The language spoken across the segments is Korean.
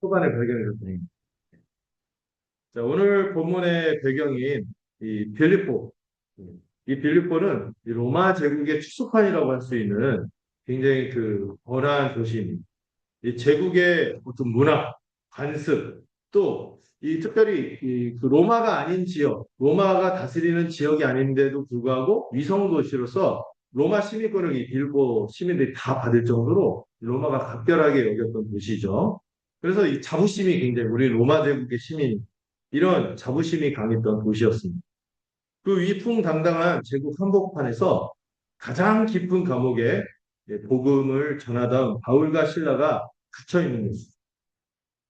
초반에 배경이 그렇군요. 자, 오늘 본문의 배경인 이 빌립보. 이 빌립보는 이 로마 제국의 축소판이라고 할 수 있는 굉장히 그 번화한 도시입니다. 이 제국의 어떤 문화, 관습, 또 이 특별히 이그 로마가 아닌 지역, 로마가 다스리는 지역이 아닌데도 불구하고 위성 도시로서 로마 시민권을 이 빌보 시민들이 다 받을 정도로 로마가 각별하게 여겼던 도시죠. 그래서 이 자부심이 굉장히 우리 로마 제국의 시민 이런 자부심이 강했던 도시였습니다. 그 위풍당당한 제국 한복판에서 가장 깊은 감옥에 복음을 전하던 바울과 신라가 갇혀 있는 모습.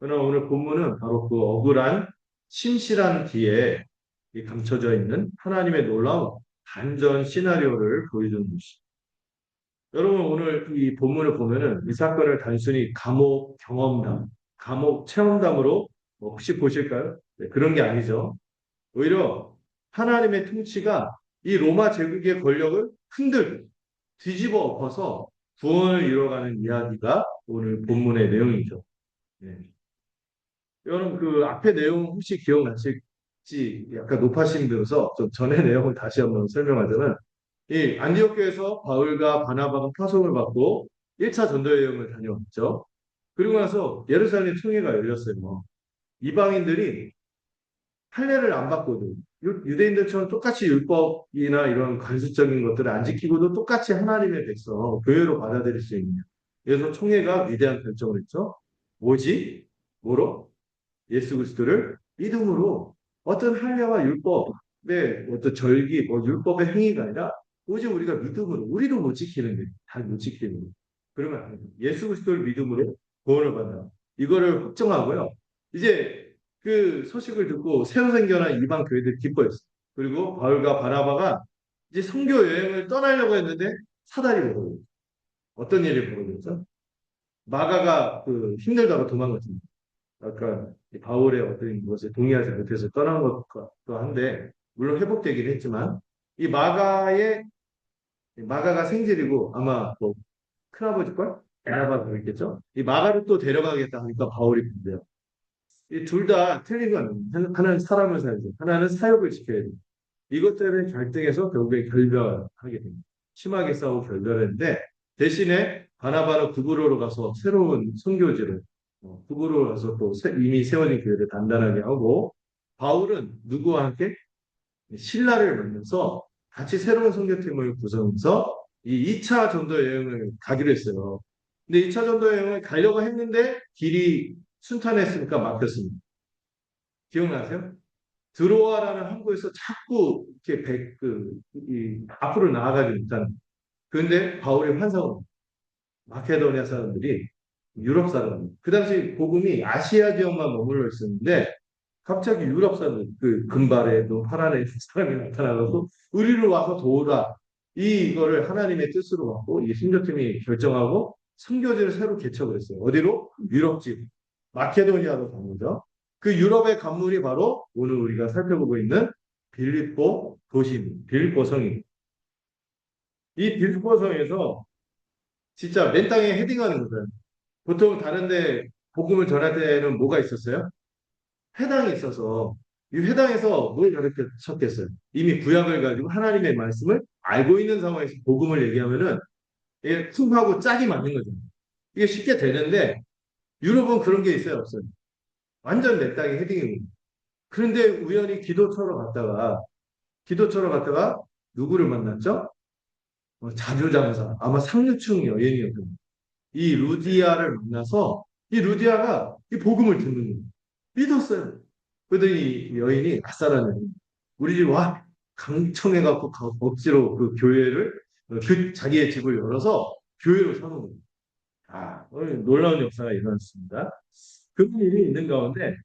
그러나 오늘 본문은 바로 그 억울한 심실한 뒤에 감춰져 있는 하나님의 놀라운 반전 시나리오를 보여주는 것이죠. 여러분 오늘 이 본문을 보면은 이 사건을 단순히 감옥 경험담, 감옥 체험담으로 혹시 보실까요? 네, 그런 게 아니죠. 오히려 하나님의 통치가 이 로마 제국의 권력을 흔들 뒤집어 엎어서 구원을 이뤄가는 이야기가 오늘 본문의 내용이죠. 네. 여러분 그 앞에 내용 혹시 기억나실지 약간 높아심 들어서 좀 전의 내용을 다시 한번 설명하자면 이 안디옥 교에서 바울과 바나바가 파송을 받고 1차 전도 여행을 다녀왔죠. 그리고 나서 예루살렘 총회가 열렸어요. 이방인들이 할례를 안 받고도 유대인들처럼 똑같이 율법이나 이런 관습적인 것들을 안 지키고도 똑같이 하나님의 백성 교회로 받아들일 수 있는. 그래서 총회가 위대한 결정을 했죠. 뭐지? 뭐로? 예수 그리스도를 믿음으로 어떤 할례와 율법의 어떤 절기, 뭐 율법의 행위가 아니라 오직 우리가 믿음으로 우리도 못 지키는 게 다 못 지키는 거. 그러면 안 돼요. 예수 그리스도를 믿음으로 구원을 받아. 이거를 확정하고요. 이제 그 소식을 듣고 새로 생겨난 이방 교회들이 기뻐했어요. 그리고 바울과 바나바가 이제 선교 여행을 떠나려고 했는데 사다리 벌어졌어요. 어떤 일이 벌어졌죠? 마가가 그 힘들다고 도망갔습니다. 아까 바울의 어떤 것에 동의하지 못해서 떠난 것도 한데 물론 회복되긴 했지만 이 마가가 생질이고 아마 뭐 큰아버지 걸 바나바가 그랬겠죠. 이 마가를 또 데려가겠다 하니까 바울이 군대요. 이 둘 다 틀린 건 하나는 사람을 살죠. 하나는 사역을 지켜야 돼요. 이것 때문에 갈등해서 결국에 결별하게 됩니다. 심하게 싸우고 결별했는데 대신에 바나바는 구브로로 가서 새로운 선교지를 구브로로 가서 또 이미 세워진 교회를 단단하게 하고 바울은 누구와 함께 신라를 만나서 같이 새로운 선교팀을 구성해서 이 2차 전도 여행을 가기로 했어요. 근데 2차 전도 여행을 가려고 했는데 길이 순탄했으니까 막혔습니다. 기억나세요? 들어와라는 항구에서 자꾸 이렇게 앞으로 나아가지 못하는. 그런데 바울이 환상을 마케도니아 사람들이 유럽 사람. 그 당시 복음이 아시아 지역만 머물러 있었는데 갑자기 유럽 사람들 그 금발에 또 파란에 사람이 나타나서 우리를 와서 도우라. 이거를 하나님의 뜻으로 갖고 이 신조팀이 결정하고 선교지를 새로 개척을 했어요. 어디로? 유럽집. 마케도니아로 간 거죠. 그 유럽의 관문이 바로 오늘 우리가 살펴보고 있는 빌립보 도시입니다. 빌립보 성이. 이 빌립보 성에서 진짜 맨 땅에 헤딩하는 거예요. 보통 다른데 복음을 전할 때는 뭐가 있었어요? 회당이 있어서 이 회당에서 뭘 가르쳤겠어요? 이미 구약을 가지고 하나님의 말씀을 알고 있는 상황에서 복음을 얘기하면은 이게 쿵하고 짝이 맞는 거죠. 이게 쉽게 되는데 유럽은 그런 게 있어요, 없어요? 완전 맨 땅에 헤딩입니다. 그런데 우연히 기도처로 갔다가 누구를 만났죠? 자주장사 아마 상류층 여인이었던 거예요. 이 루디아를 만나서 이 루디아가 이 복음을 듣는 거예요. 믿었어요. 그러더니 이 여인이 아싸라는 우리 집 와 강청해갖고 억지로 그 교회를 그 자기의 집을 열어서 교회로 사는 거예요. 오늘 놀라운 역사가 일어났습니다. 그런 일이 있는 가운데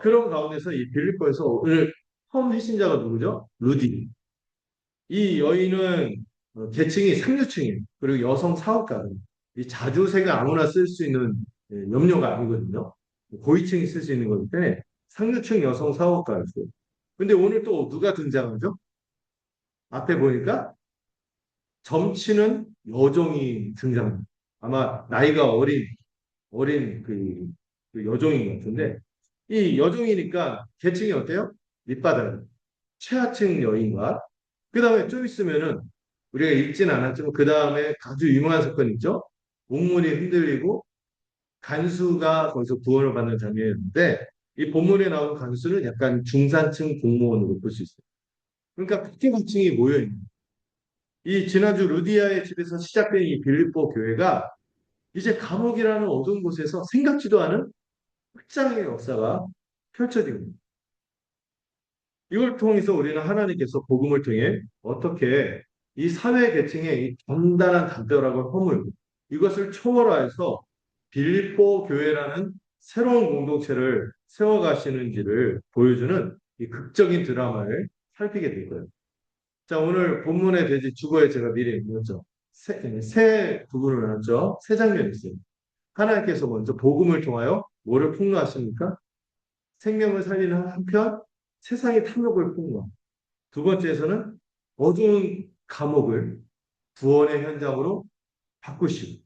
그런 가운데서 이 빌립보에서 오늘 처음 회신자가 누구죠? 루디. 이 여인은 계층이 상류층이에요. 그리고 여성 사업가들. 이 자주색을 아무나 쓸 수 있는 염료가 아니거든요. 고위층이 쓸 수 있는 거기 때문에 상류층 여성 사업가였어요. 근데 오늘 또 누가 등장하죠? 앞에 보니까 점치는 여종이 등장합니다. 아마 나이가 어린 그 여종인 것 같은데, 이 여종이니까 계층이 어때요? 밑바닥. 최하층 여인과, 그 다음에 좀 있으면은, 우리가 읽진 않았지만, 그 다음에 아주 유명한 사건 있죠? 옥문이 흔들리고, 간수가 거기서 구원을 받는 장면이었는데, 이 본문에 나온 간수는 약간 중산층 공무원으로 볼 수 있어요. 그러니까 특정 계층이 모여있는. 이 지난주 루디아의 집에서 시작된 이 빌립보 교회가 이제 감옥이라는 어두운 곳에서 생각지도 않은 확장의 역사가 펼쳐집니다. 이걸 통해서 우리는 하나님께서 복음을 통해 어떻게 이 사회 계층의 이 단단한 담벼락을 허물고 이것을 초월하여서 빌립보 교회라는 새로운 공동체를 세워가시는지를 보여주는 이 극적인 드라마를 살피게 될 거예요. 자, 오늘 본문의 돼지 주거에 제가 미리 읽었죠. 세 부분을 나눴죠. 세 장면이 있어요. 하나님께서 먼저 복음을 통하여 뭐를 폭로하십니까? 생명을 살리는 한편 세상의 탐욕을 폭로. 두 번째에서는 어두운 감옥을 구원의 현장으로 바꾸시고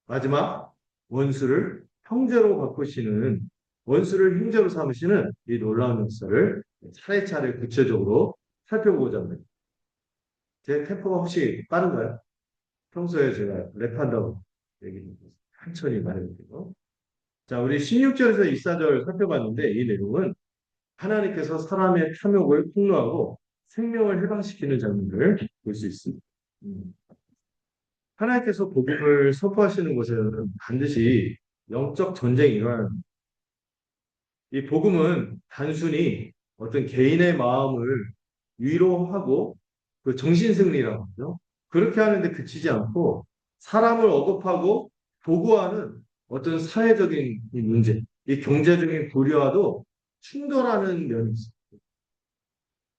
마지막 원수를 형제로 바꾸시는 원수를 형제로 삼으시는 이 놀라운 역사를 차례차례 구체적으로 살펴보고자 합니다. 제 템포가 혹시 빠른가요? 평소에 제가 랩한다고 얘기 천천히 말해볼게요. 자, 우리 16절에서 24절 살펴봤는데 이 내용은 하나님께서 사람의 탐욕을 폭로하고 생명을 해방시키는 장면을 볼 수 있습니다. 하나님께서 복음을 선포하시는 곳에는 반드시 영적 전쟁이 일어나는 이 복음은 단순히 어떤 개인의 마음을 위로하고 그 정신승리라고 하죠. 그렇게 하는데 그치지 않고 사람을 억압하고 보고하는 어떤 사회적인 이 문제, 이 경제적인 불의와도 충돌하는 면이 있습니다.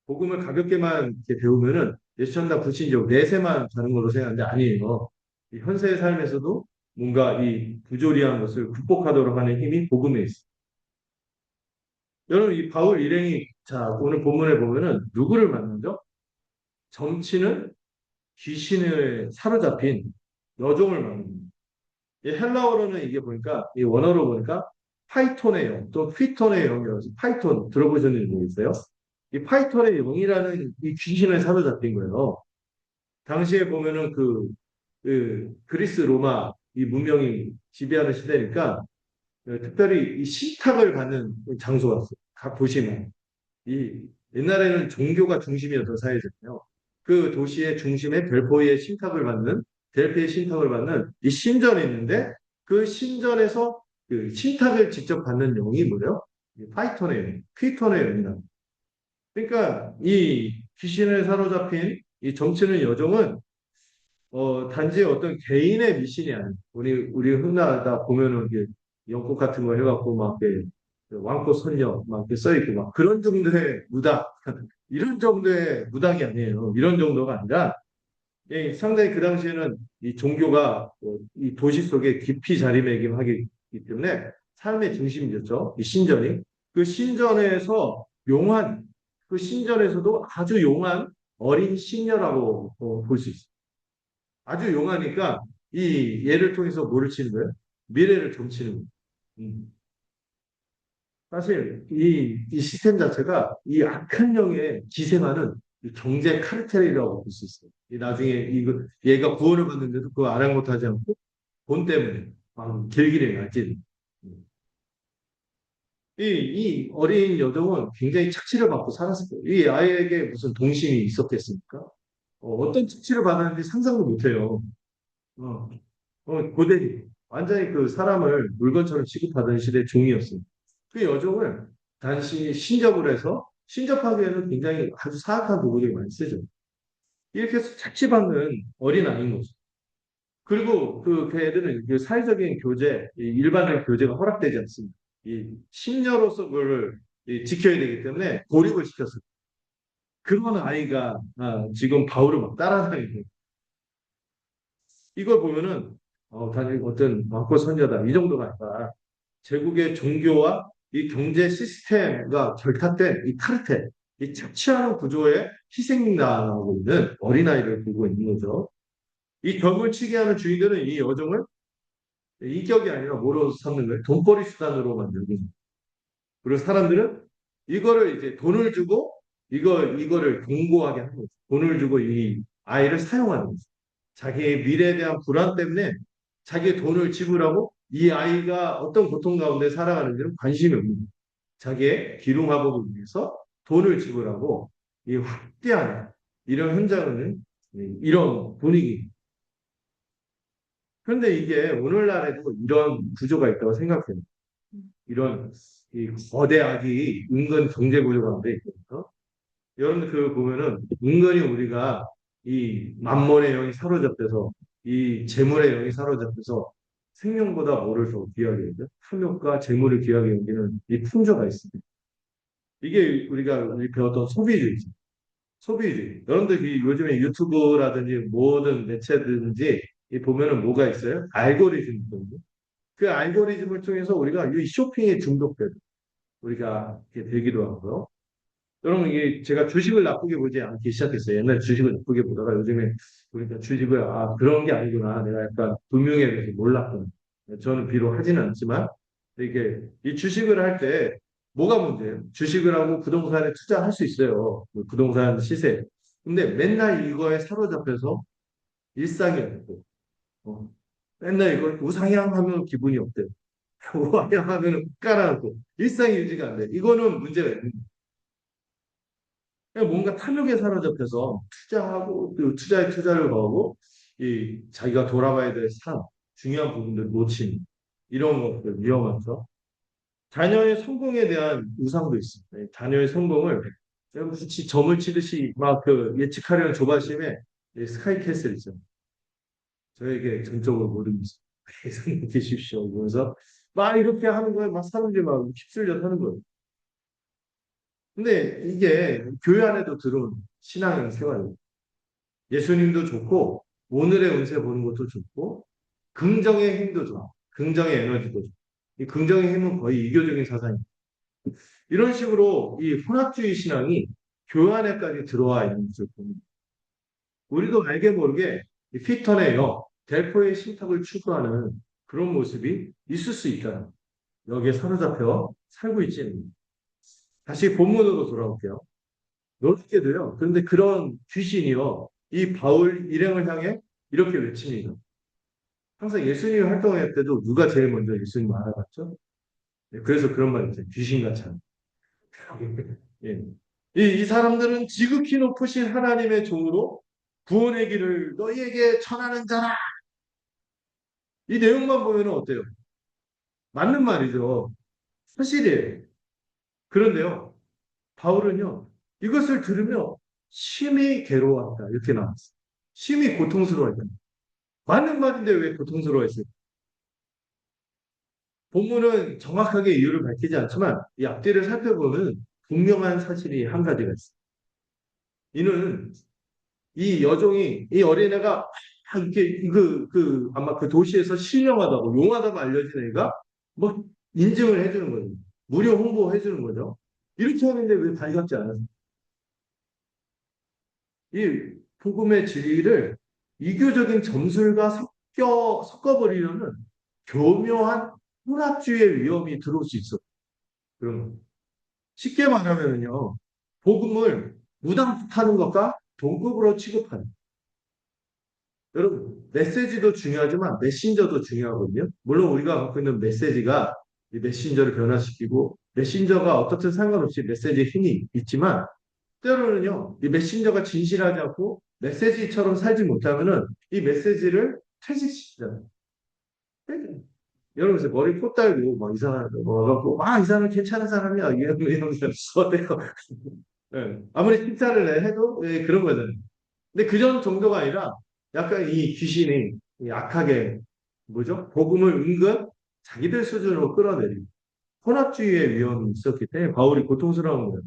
복음을 가볍게만 이렇게 배우면은 예수전다 불신족 내세만 가는 걸로 생각하는데 아니에요. 이 현세의 삶에서도 뭔가 이 부조리한 것을 극복하도록 하는 힘이 복음에 있습니다. 여러분 이 바울 일행이 자 오늘 본문에 보면은 누구를 만나죠? 점치는 귀신을 사로잡힌 여종을 만납니다. 이 헬라어로는 이게 보니까 이 원어로 보니까 파이톤의 영, 또 휘톤의 영이라서 파이톤 들어보셨는지 모르겠어요. 이 파이톤의 영이라는 이 귀신을 사로잡힌 거예요. 당시에 보면은 그 그리스 로마 이 문명이 지배하는 시대니까 특별히 이 신탁을 받는 장소가 있어요. 각 보시면 이 옛날에는 종교가 중심이었던 사회잖아요. 그 도시의 중심에 델포이의 신탁을 받는 델피의 신탁을 받는 이 신전이 있는데 그 신전에서 그 신탁을 직접 받는 영이 뭐예요? 파이톤의 영, 퀴톤의 영이다. 그러니까 이 귀신을 사로잡힌 이 정치는 여종은 단지 어떤 개인의 미신이 아니에요. 우리 흔하다 보면은 이게 연꽃 같은 거 해갖고 막 이렇게 왕꽃 선녀 막 이렇게 써있고 막 그런 정도의 무당 이런 정도의 무당이 아니에요. 이런 정도가 아니라 예, 상당히 그 당시에는 이 종교가 이 도시 속에 깊이 자리매김하기 때문에 삶의 중심이었죠. 이 신전이 그 신전에서 용한 그 신전에서도 아주 용한 어린 신녀라고 볼 수 있어요. 아주 용하니까 이 얘를 통해서 뭐를 치는 거예요? 미래를 점치는 거예요. 음. 사실 이 시스템 자체가 이 악한 영에 기생하는 이 경제 카르텔이라고 볼 수 있어요. 이 나중에 이거 얘가 구원을 받는데도 그거 아랑곳하지 않고 돈 때문에 막 길길이 날뛰는. 이 어린 여종은 굉장히 착취를 받고 살았을 거예요. 이 아이에게 무슨 동심이 있었겠습니까? 어떤 착취를 받았는지 상상도 못해요. 어, 고대리. 완전히 그 사람을 물건처럼 취급하던 시대 종이었습니다. 그 여종을 단시 신접을 해서 신접하기에는 굉장히 아주 사악한 도구들이 많이 쓰죠. 이렇게 해서 착취받는 어린아이인 거죠. 그리고 그 애들은 그 사회적인 교제, 일반의 교제가 허락되지 않습니다. 이 신녀로서 그걸 지켜야 되기 때문에 고립을 시켰어요. 그런 아이가 지금 바울을 막 따라다니고 이걸 보면은 단지 어떤 왕권 선녀다 이 정도가 아니라 제국의 종교와 이 경제 시스템과 결탁된 이 카르텔, 이 착취하는 구조에 희생당하고 있는 어린아이를 보고 있는 거죠. 이 격을 치게 하는 주인들은 이 여종을 인격이 아니라 뭐로 삼는 거예요? 돈벌이 수단으로 만들고 있는 거예요. 그리고 사람들은 이거를 이제 돈을 주고 이거를 공고하게 하는 거죠. 돈을 주고 이 아이를 사용하는 거죠. 자기의 미래에 대한 불안 때문에 자기의 돈을 지불하고 이 아이가 어떤 고통 가운데 살아가는지는 관심이 없는 거예요. 자기의 기lum학업을 위해서 돈을 지불하고 이 확대하는 이런 현장은 이런 분위기. 그런데 이게 오늘날에도 이런 구조가 있다고 생각해요. 이런 이 거대 악이 은근 경제 구조 가운데 있거든요. 여러분 그 보면은 은근히 우리가 이 만몬의 영이 사로잡혀서 이 재물의 영이 사로잡혀서 생명보다 뭐를 더 귀하게 여겨? 탐욕과 재물을 귀하게 여기는 이 풍조가 있습니다. 이게 우리 배웠던 소비주의죠. 소비주의. 여러분들 요즘에 유튜브라든지 모든 매체든지 이 보면은 뭐가 있어요? 알고리즘이 있거든요. 그 알고리즘을 통해서 우리가 이 쇼핑에 중독돼요. 우리가 이렇게 되기도 하고요. 여러분, 이게 제가 주식을 나쁘게 보지 않기 시작했어요. 옛날 주식을 나쁘게 보다가 요즘에 우리가 주식을, 그런 게 아니구나. 내가 약간 금융에 대해서 몰랐구나. 저는 비록 하지는 않지만, 이게, 이 주식을 할 때 뭐가 문제예요? 주식을 하고 부동산에 투자할 수 있어요. 뭐 부동산 시세. 근데 맨날 이거에 사로잡혀서 일상이 없고, 어, 맨날 이걸 우상향하면 기분이 없대요. 우상향하면 깔아놓고, 일상이 유지가 안 돼. 이거는 문제가 있는 그냥 뭔가 탐욕에 사로잡혀서 투자하고 또 투자에 투자를 거하고 이 자기가 돌아봐야 될 삶, 중요한 부분들 놓친 이런 것들 위험하죠. 자녀의 성공에 대한 우상도 있습니다. 자녀의 성공을 마치 점을 치듯이 막 그 예측하려는 조바심에 스카이캐슬 있죠. 저에게 전적으로 모든 것을 성공 계십시오. 그러면서 막 이렇게 하는 거에 막 사람들이 막 휩쓸려 하는 거예요. 근데 이게 교회 안에도 들어온 신앙의 생활이에요. 예수님도 좋고 오늘의 운세 보는 것도 좋고 긍정의 힘도 좋아. 긍정의 에너지도 좋아. 이 긍정의 힘은 거의 이교적인 사상이에요. 이런 식으로 이 혼합주의 신앙이 교회 안에까지 들어와 있는 것을 봅니다. 우리도 알게 모르게 이 피턴의 영, 델포의 신탁을 추구하는 그런 모습이 있을 수 있다. 여기에 사로잡혀 살고 있지는. 다시 본문으로 돌아올게요. 놀랍게도요. 그런데 그런 귀신이요. 이 바울 일행을 향해 이렇게 외칩니다. 항상 예수님이 활동할 때도 누가 제일 먼저 예수님 알아봤죠? 네, 그래서 그런 말이 있어요. 귀신같이 하는. 예. 이 사람들은 지극히 높으신 하나님의 종으로 구원의 길을 너희에게 전하는 자라. 이 내용만 보면 어때요? 맞는 말이죠. 사실이에요. 그런데요. 바울은요. 이것을 들으며 심히 괴로웠다. 이렇게 나왔어요. 심히 고통스러워했다. 맞는 말인데 왜 고통스러워했어요? 본문은 정확하게 이유를 밝히지 않지만 이 앞뒤를 살펴보면 분명한 사실이 한 가지가 있어요. 이는 이 여종이 이 어린애가 이렇게 아마 그 도시에서 신령하다고 용하다고 알려진 애가 뭐 인증을 해주는 거죠. 무료 홍보해주는 거죠. 이렇게 하는데 왜 발각지 않았어요? 이 복음의 진리를 이교적인 점술과 섞어버리려는 교묘한 혼합주의의 위험이 들어올 수 있어. 그럼 쉽게 말하면요, 복음을 무당하는 것과 동급으로 취급하는. 여러분, 메시지도 중요하지만 메신저도 중요하거든요. 물론 우리가 갖고 있는 메시지가 이 메신저를 변화시키고 메신저가 어떻든 상관없이 메시지에 힘이 있지만 때로는요, 이 메신저가 진실하지 않고 메시지처럼 살지 못하면은 이 메시지를 퇴직시키잖아요. 여러분, 머리 콧 달고 막 이상한 거 와갖고 이 사람 괜찮은 사람이야 이러면서 어때요? 예, 아무리 칭찬을 해도 그런 거잖아요. 근데 그전 정도가 아니라 약간 이 귀신이 이 악하게 뭐죠? 복음을 은근 자기들 수준으로 끌어내리고 혼합주의의 위험이 있었기 때문에 바울이 고통스러운 거예요.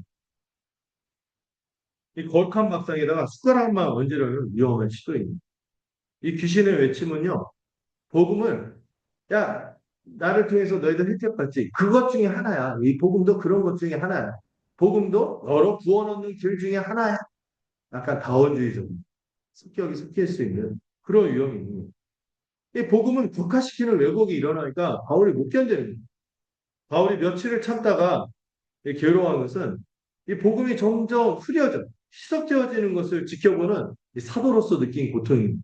이 거룩한 밥상에다가 숟가락만 얹으려는 위험한 시도입니다. 이 귀신의 외침은요, 복음을, 야, 나를 통해서 너희들 혜택받지. 그것 중에 하나야. 이 복음도 그런 것 중에 하나야. 복음도 너로 구원 얻는 길 중에 하나야. 약간 다원주의적 성격이 섞일 수 있는 그런 위험이 있는 거예요. 이 복음은 격화시키는 왜곡이 일어나니까 바울이 못 견디는 거예요. 바울이 며칠을 참다가 괴로워한 것은 이 복음이 점점 흐려져 희석되어지는 것을 지켜보는 이 사도로서 느낀 고통입니다.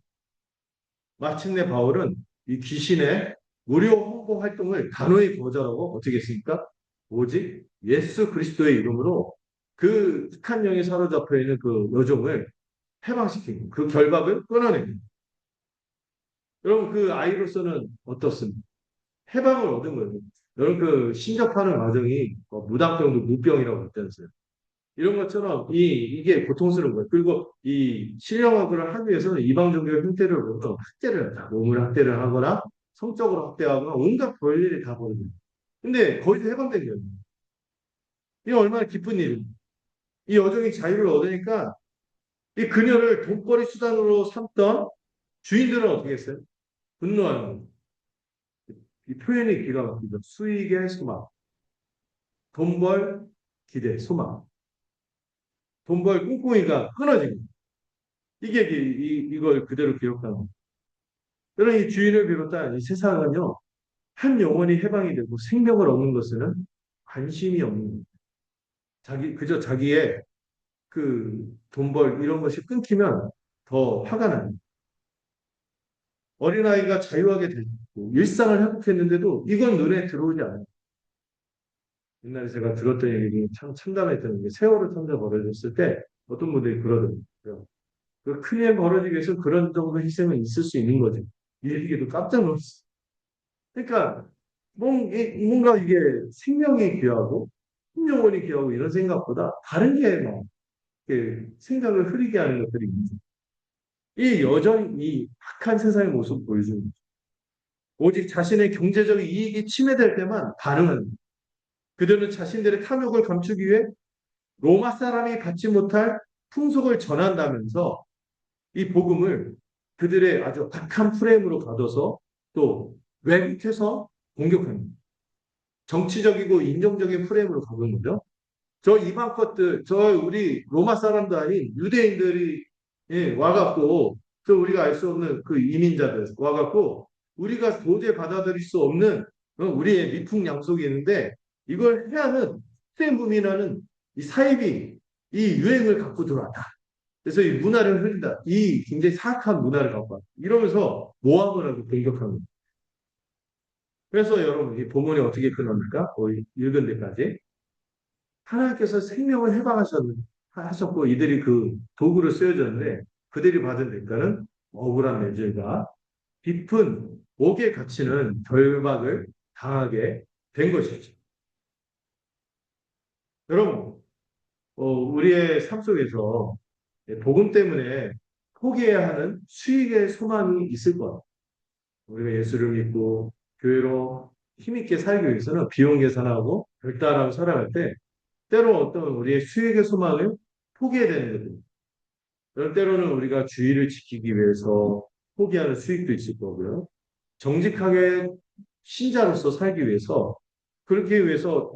마침내 바울은 이 귀신의 무료 홍보 활동을 단호히 거절하고 어떻게 했습니까? 오직 예수 그리스도의 이름으로 그 악한 영에 사로잡혀 있는 그 여종을 해방시키고 그 결박을 끊어냅니다. 여러분 그 아이로서는 어떻습니까? 해방을 얻은 거예요. 여러분 그 신접하는 과정이 무당병도 무병이라고 했잖아요. 이런 것처럼 이게 고통스러운 거예요. 그리고 이 신령학을 하기 위해서는 이방 종교의 형태를 보고 학대를 한다. 몸을 학대를 하거나 성적으로 학대하거나 온갖 별일이 다 벌어져요. 근데 거기서 해방된 거예요. 이게 얼마나 기쁜 일입니까? 이 여종이 자유를 얻으니까 이 그녀를 돈벌이 수단으로 삼던 주인들은 어떻게 했어요? 분노하는 거예요. 이 표현이 기가 막히죠. 수익의 소망, 돈벌 기대, 소망, 돈벌 꿍꿍이가 끊어진 거예요. 이게 이걸 그대로 기록하는 거예요. 그런 이 주인을 비롯한 이 세상은요, 한 영혼이 해방이 되고 생명을 얻는 것에는 관심이 없는 거예요. 그저 자기의 그 돈벌 이런 것이 끊기면 더 화가 나요. 어린아이가 자유하게 되고 일상을 회복했는데도 이건 눈에 들어오지 않아요. 옛날에 제가 들었던 얘기 중에 참 참담했던 게 세월호 참사 벌어졌을 때 어떤 분들이 그러더라고요. 그 큰일 벌어지기 위해서 그런 정도 희생은 있을 수 있는 거죠. 이 얘기도 깜짝 놀랐어요. 그러니까 뭔가 이게 생명이 귀하고 생명원이 귀하고 이런 생각보다 다른 게 막 생각을 흐리게 하는 것들이 있죠. 이 여전히 이 악한 세상의 모습 보여주는 거죠. 오직 자신의 경제적 이익이 침해될 때만 반응하는 거예요. 그들은 자신들의 탐욕을 감추기 위해 로마 사람이 갖지 못할 풍속을 전한다면서 이 복음을 그들의 아주 악한 프레임으로 가둬서 또 왜곡해서 공격합니다. 정치적이고 인종적인 프레임으로 가는 거죠. 저 이방 것들, 저 우리 로마 사람도 아닌 유대인들이 와갖고, 저 우리가 알 수 없는 그 이민자들 와갖고, 우리가 도저히 받아들일 수 없는 우리의 미풍양속이 있는데, 이걸 해야 하는 스탠붐이라는 이 사입이 이 유행을 갖고 들어왔다. 그래서 이 문화를 흐린다. 이 굉장히 사악한 문화를 갖고 왔다. 이러면서 모함을 하고 공격합니다. 그래서 여러분, 이 본문이 어떻게 끝납니까? 거의 읽은 데까지. 하나님께서 생명을 해방하셨고, 이들이 그 도구를 쓰여졌는데, 그들이 받은 대가는 억울한 매질과 깊은 옥에 갇히는 결박을 당하게 된 것이죠. 여러분, 우리의 삶 속에서 복음 때문에 포기해야 하는 수익의 소망이 있을 거예요. 우리가 예수를 믿고 교회로 힘있게 살기 위해서는 비용 계산하고 별다르게 살아갈 때 때로 어떤 우리의 수익의 소망을 포기해야 되는 거거든요. 그런 때로는 우리가 주의를 지키기 위해서 포기하는 수익도 있을 거고요. 정직하게 신자로서 살기 위해서 그렇게 위해서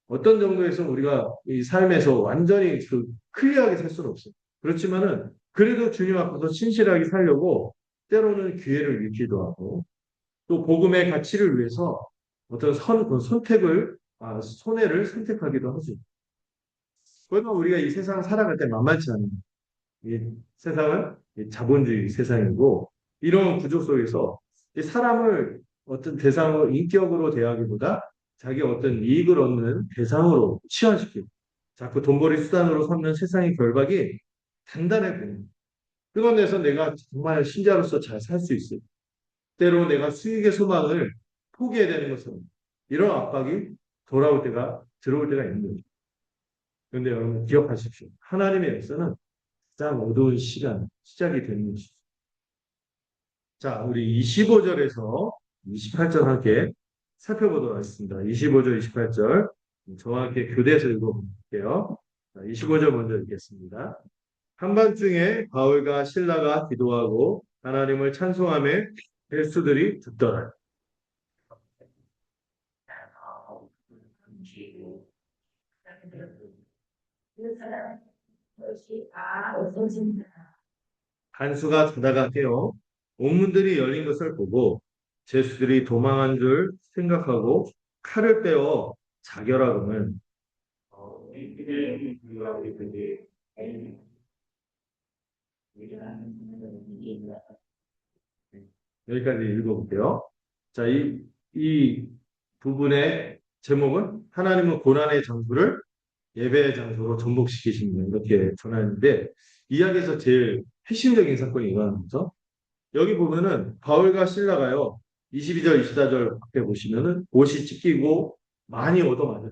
어떤 정도에서 우리가 이 삶에서 완전히 그 클리어하게 살 수는 없어요. 그렇지만은 그래도 주님 앞에서 신실하게 살려고 때로는 기회를 잃기도 하고 또 복음의 가치를 위해서 어떤 그 선택을 손해를 선택하기도 하죠. 그러나 우리가 이 세상 살아갈 때 만만치 않은 이 세상은 이 자본주의 세상이고 이런 구조 속에서 이 사람을 어떤 대상으로 인격으로 대하기보다 자기 어떤 이익을 얻는 대상으로 치환시키고 자꾸 돈벌이 수단으로 삼는 세상의 결박이 단단해 보입니다. 그런 데서 내가 정말 신자로서 잘 살 수 있어요. 때로 내가 수익의 소망을 포기해야 되는 것은 이런 압박이 들어올 때가 있는 거죠. 그런데 여러분 기억하십시오. 하나님의 역사는 가장 어두운 시작이 되는 것이죠. 자, 우리 25절에서 28절 함께 살펴보도록 하겠습니다. 25절, 28절 저와 함께 교대해서 읽어볼게요. 25절 먼저 읽겠습니다. 한밤중에 바울과 실라가 기도하고 하나님을 찬송하며 벨수들이 듣더라. 간수가 자다가 깨어 옥문들이 열린 것을 보고 제수들이 도망한 줄 생각하고 칼을 빼어 자결하고는 여기까지 읽어볼게요. 자, 이 부분의 제목은 하나님은 고난의 장소를 예배의 장소로 전복시키십니다. 이렇게 전하는데 이야기에서 제일 핵심적인 사건이 일어나면서 여기 보면은 바울과 실라가요. 22절, 24절 앞에 보시면은 옷이 찢기고 많이 얻어맞았어요.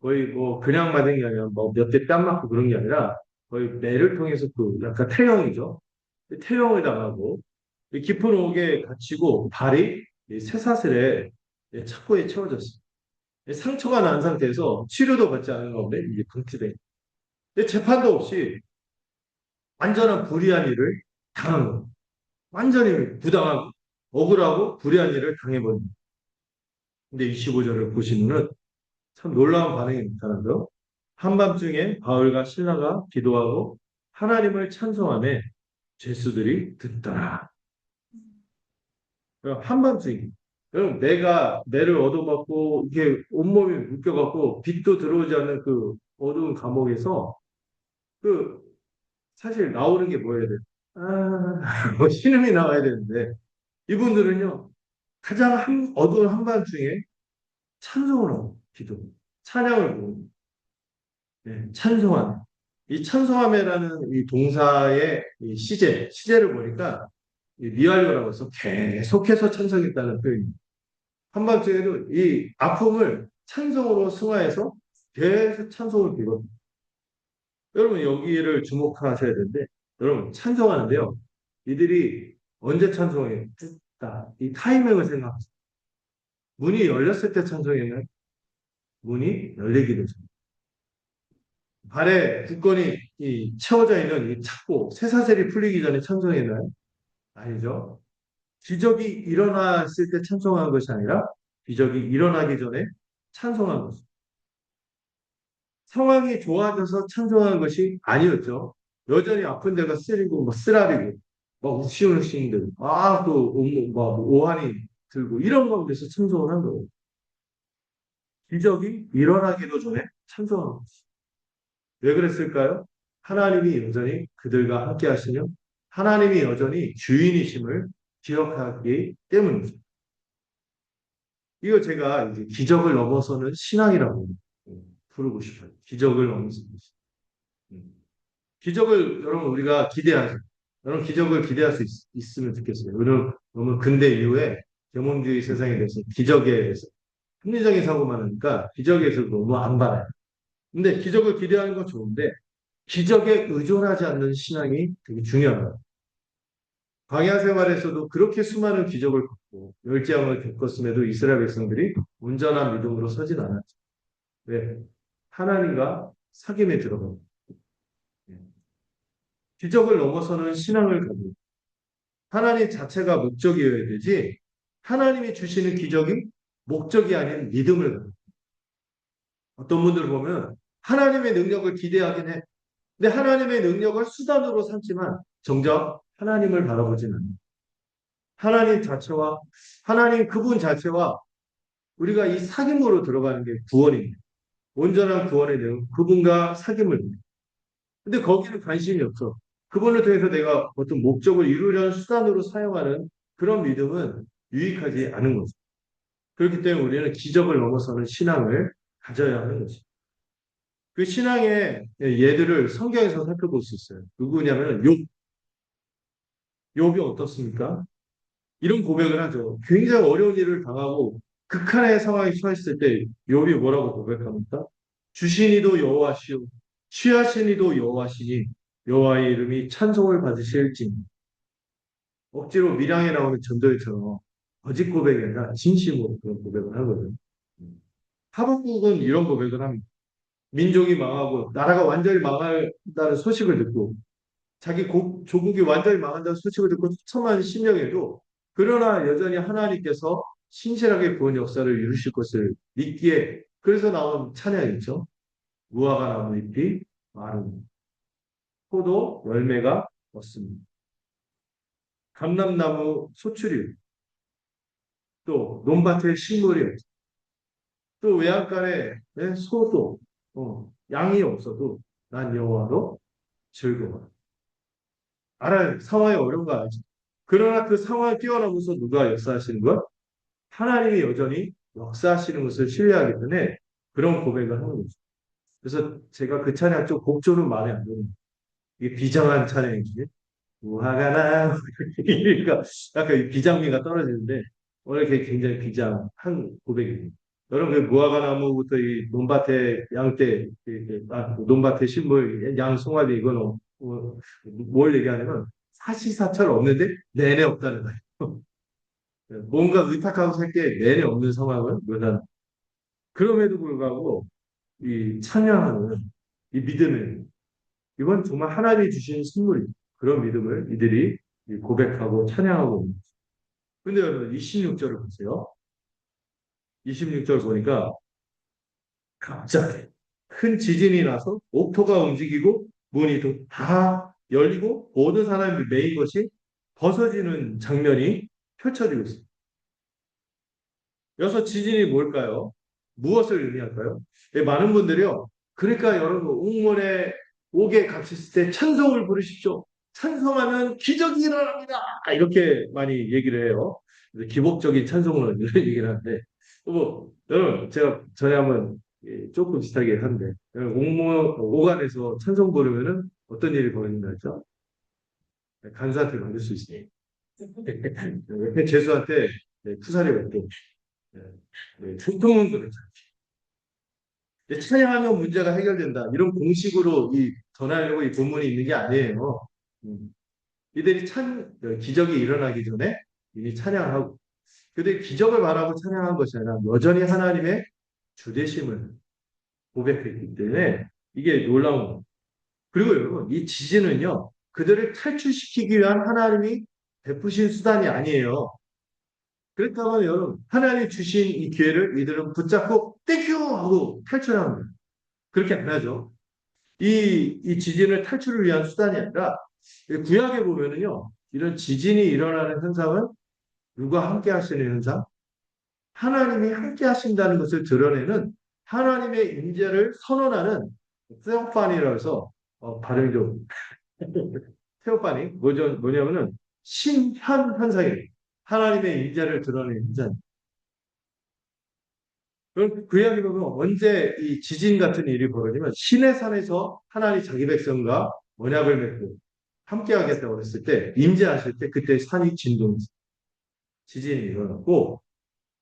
거의 뭐 그냥 맞은 게 아니라 뭐 몇 대 뺨 맞고 그런 게 아니라 거의 매를 통해서 그 약간 태형이죠. 태형을 당하고 이 깊은 옥에 갇히고 발이 이 쇠사슬에 착고에 채워졌어요. 상처가 난 상태에서 치료도 받지 않은 가운데 이게 방치돼. 재판도 없이 완전한 불의한 일을 당한 거예요. 완전히 부당하고 억울하고 불의한 일을 당해버린 거예요. 근데 25절을 보시면은 참 놀라운 반응이 나타나죠. 한밤중에 바울과 실라가 기도하고 하나님을 찬송하며 죄수들이 듣더라. 한밤중에. 여러분, 내가 매를 얻어맞고 이게 온몸이 묶여갖고 빛도 들어오지 않는 그 어두운 감옥에서 그 사실 나오는 게 뭐여야 돼? 뭐 신음이 나와야 되는데 이분들은요 가장 어두운 한밤중에 찬송을 하고 기도, 찬양을 부르고 찬송함. 이 찬송함이라는 이 동사의 이 시제를 보니까 이 미완료라고 해서 계속해서 찬송했다는 표현입니다. 한밤중에도 이 아픔을 찬송으로 승화해서 계속 찬송을 빌거든요. 여러분 여기를 주목하셔야 되는데 여러분 찬송하는데요. 이들이 언제 찬송해요? 이 타이밍을 생각하세요. 문이 열렸을 때 찬송했나요? 문이 열리기도 전. 발에 굳건히 채워져 있는 이 착고 쇠사슬이 풀리기 전에 찬송했나요? 아니죠. 기적이 일어났을 때 찬송한 것이 아니라 기적이 일어나기 전에 찬송한 것입니다. 상황이 좋아져서 찬송한 것이 아니었죠. 여전히 아픈 데가 쓰리고 뭐 쓰라리고 막 욱신욱신들 그 막 오한이 들고 이런 가운데서 찬송을 한 거예요. 기적이 일어나기도 전에 찬송한 것이. 왜 그랬을까요? 하나님이 여전히 그들과 함께 하시며 하나님이 여전히 주인이심을 기억하기 때문이죠. 이거 제가 이제 기적을 넘어서는 신앙이라고 부르고 싶어요. 기적을 넘어서는 신앙. 기적을 여러분 우리가 기대하죠. 여러분 기적을 기대할 수 있으면 좋겠어요. 오늘 너무 근대 이후에 계몽주의 세상에 대해서 기적에 대해서 합리적인 사고만 하니까 기적에 서 너무 안 받아요. 근데 기적을 기대하는 건 좋은데 기적에 의존하지 않는 신앙이 되게 중요하다. 광야 생활에서도 그렇게 수많은 기적을 겪고 열재앙을 겪었음에도 이스라엘 백성들이 온전한 믿음으로 서진 않았죠. 왜? 하나님과 사귐에 들어가고 기적을 넘어서는 신앙을 가지고 하나님 자체가 목적이어야 되지 하나님이 주시는 기적이 목적이 아닌 믿음을 가지고 어떤 분들 보면 하나님의 능력을 기대하긴 해. 근데 하나님의 능력을 수단으로 삼지만 정작 하나님을 바라보지는 않아요. 하나님 자체와 하나님 그분 자체와 우리가 이 사귐으로 들어가는 게 구원입니다. 온전한 구원의 내용 그분과 사귐을 근데 거기는 관심이 없어. 그분을 통해서 내가 어떤 목적을 이루려는 수단으로 사용하는 그런 믿음은 유익하지 않은 거죠. 그렇기 때문에 우리는 기적을 넘어서는 신앙을 가져야 하는 거죠. 그 신앙의 예들을 성경에서 살펴볼 수 있어요. 누구냐면 욥이 어떻습니까? 이런 고백을 하죠. 굉장히 어려운 일을 당하고 극한의 상황에 처했을 때 욥이 뭐라고 고백합니까? 주시니도 여호와시오 취하시니도 여호와시니 여호와의 이름이 찬송을 받으실지니 억지로 밀양에 나오는 전도회처럼 거짓 고백이 아니라 진심으로 그런 고백을 하거든요. 하박국은 이런 고백을 합니다. 민족이 망하고 나라가 완전히 망한다는 소식을 듣고 자기 조국이 완전히 망한다는 소식을 듣고 처참한 심령에도 그러나 여전히 하나님께서 신실하게 구원 역사를 이루실 것을 믿기에 그래서 나온 찬양이죠. 무화과 나무 잎이 마르니 포도 열매가 없습니다. 감람나무 소출이 또 논밭에 식물이 없어. 또 외양간에 소도 양이 없어도 난 여호와로 즐거워. 알아요. 상황이 어려운 거 알지? 그러나 그 상황을 뛰어넘어서 누가 역사하시는 것? 하나님이 여전히 역사하시는 것을 신뢰하기 때문에 그런 고백을 하는 거죠. 그래서 제가 그 찬양 좀 곡조는 마음에 안 들어요. 이게 비장한 찬양이지. 우화가 나 그러니까 약간 이 비장미가 떨어지는데 오늘 이렇게 굉장히 비장한 고백입니다. 여러분 그 무화과 나무부터 이 논밭에 양떼 논밭에 식물 양 송아지 이건 뭘 얘기하냐면 사시사철 없는데 내내 없다는 거예요. 뭔가 의탁하고 살 게 내내 없는 상황을 묘사하는. 그럼에도 불구하고 이 찬양하는 이 믿음을 이건 정말 하나님이 주신 선물이에요. 그런 믿음을 이들이 고백하고 찬양하고 있는 거죠. 근데 여러분 26절을 보세요. 26절 보니까 갑자기 큰 지진이 나서 옥토가 움직이고 문이 다 열리고 모든 사람이 메인 것이 벗어지는 장면이 펼쳐지고 있습니다. 여기서 지진이 뭘까요? 무엇을 의미할까요? 예, 많은 분들이요. 그러니까 여러분 옥문에 옥에 갇혔을 때 찬송을 부르십시오. 찬송하면 기적이 일어납니다. 이렇게 많이 얘기를 해요. 기복적인 찬송을 이런 얘기를 하는데 여러분 제가 전에 한번 조금 비슷하게 하는데 옥 안에서 찬송 부르면은 어떤 일이 벌어진다 했죠? 간수한테 받을 수 있으니 죄수한테 쿠사리가 있고 보통은 그렇죠. 찬양하면 문제가 해결된다. 이런 공식으로 전하려고 이 본문이 있는 게 아니에요. 음. 이들이 기적이 일어나기 전에 이미 찬양하고, 그들이 기적을 바라고 찬양한 것이 아니라 여전히 하나님의 주되심을 고백했기 때문에 이게 놀라운 거예요. 그리고 여러분, 이 지진은요, 그들을 탈출시키기 위한 하나님이 베푸신 수단이 아니에요. 그렇다면 여러분, 하나님이 주신 이 기회를 이들은 붙잡고 땡큐 하고 탈출하는 거예요. 그렇게 안 하죠. 이 지진을 탈출을 위한 수단이 아니라 구약에 보면은요, 이런 지진이 일어나는 현상은 누가 함께 하시는 현상? 하나님이 함께 하신다는 것을 드러내는 하나님의 임재를 선언하는 테오파니라고 해서 발음이 좀 테오파니 뭐냐면은 신현 현상이에요. 하나님의 임재를 드러내는 현상. 그럼 그 이야기 보면 언제 이 지진 같은 일이 벌어지면 시내 산에서 하나님 자기 백성과 언약을 맺고 함께 하겠다고 했을 때 임재하실 때 그때 산이 진동했어요. 지진이 일어났고